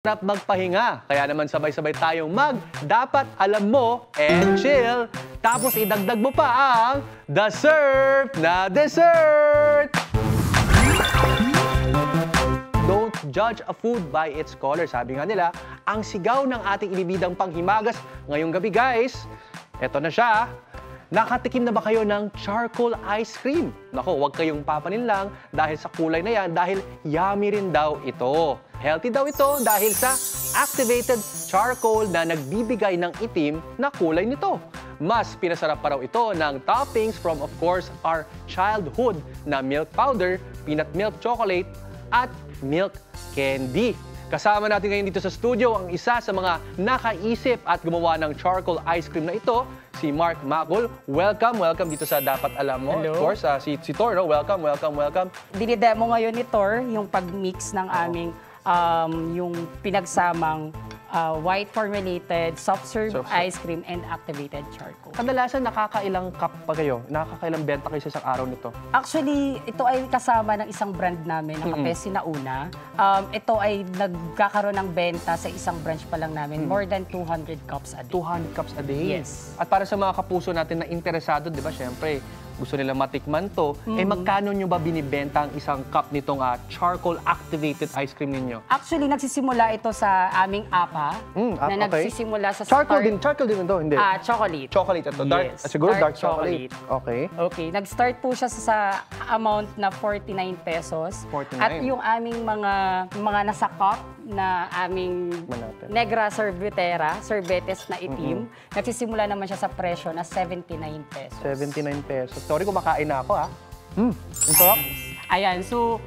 Sarap magpahinga, kaya naman sabay-sabay tayong dapat alam mo and chill. Tapos idagdag mo pa ang The Surf na Dessert! Don't judge a food by its color. Sabi nga nila, ang sigaw ng ating inibidang panghimagas ngayong gabi, guys. Eto na siya. Nakatikim na ba kayo ng charcoal ice cream? Nako, huwag kayong papaninlang dahil sa kulay na yan, dahil yummy rin daw ito. Healthy daw ito dahil sa activated charcoal na nagbibigay ng itim na kulay nito. Mas pinasarap pa raw ito ng toppings from, of course, our childhood na milk powder, peanut milk chocolate, at milk candy. Kasama natin ngayon dito sa studio ang isa sa mga nakaisip at gumawa ng charcoal ice cream na ito, si Mark Macul. Welcome dito sa Dapat Alam Mo. Hello. Of course, si Tor, no? Welcome. Dinidemo ngayon ni Tor yung pag-mix ng aming yung pinagsamang white formulated soft serve ice cream and activated charcoal. Kadalasan nakakailang cup pa kayo? Nakakailang benta kayo sa isang araw nito? Actually, ito ay kasama ng isang brand namin, ng Kape Sinauna. Ito ay nagkakaroon ng benta sa isang branch pa lang namin, more than 200 cups a day. 200 cups a day? Yes. At para sa mga kapuso natin na interesado, di ba, syempre, gusto nila matikman to, eh magkano nyo ba binibenta ang isang cup nitong charcoal activated ice cream ninyo? Actually, nagsisimula ito sa aming apa, na nagsisimula sa charcoal din ito, hindi? Chocolate. Chocolate ito, dark, Yes, siguro dark chocolate. Okay. Okay, nag-start po siya sa amount na 49 pesos. 49. At yung aming mga nasa cup na aming Negra Sorbetes na itim, nagsisimula naman siya sa presyo na 79 pesos. 79 pesos. Sorry, kumakain na ako, ha? Ang sarap. Ayan, so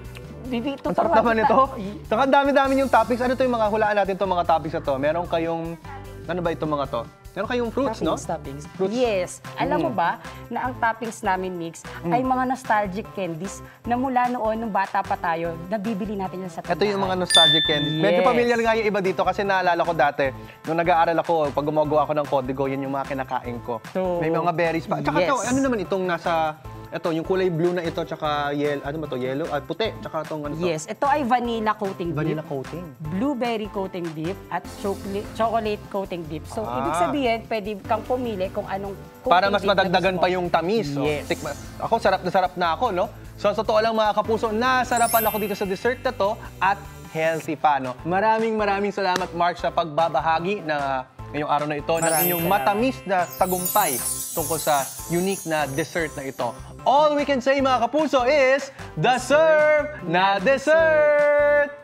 ang sarap naman ito. Saka ang dami-dami yung toppings. Ano to yung mga hulaan natin itong mga toppings na to? Meron kayong, ano ba itong mga to? Meron kayong fruits, no? Toppings. Fruits. Yes. Alam mo ba na ang toppings namin mix ay mga nostalgic candies na mula noon, nung bata pa tayo, nabibili natin yan sa tindahan. Ito yung mga nostalgic candies. Yes. Medyo familiar nga yung iba dito kasi naalala ko dati, nung nag-aaral ako, pag gumagawa ako ng kodigo, yan yung mga kinakain ko. So, may mga berries pa. Tsaka yes. ano naman itong nasa, ito, yung kulay blue na ito, tsaka yellow, ano ba to? Yellow? Puti, tsaka itong ano to? Yes, ito ay vanilla coating dip. Vanilla coating. Blueberry coating dip at chocolate coating dip. So, ibig sabihin, pwede kang pumili kung anong coating para mas dip madagdagan pa yung tamis. Yes. Ako, sarap na ako, no? So, sa totoo lang mga kapuso, nasarapan ako dito sa dessert na to at healthy pa, no? Maraming salamat, Mark, sa pagbabahagi na ngayong araw na ito ng inyong matamis na tagumpay tungkol sa unique na dessert na ito. All we can say, mga kapuso, is The Surf na Dessert!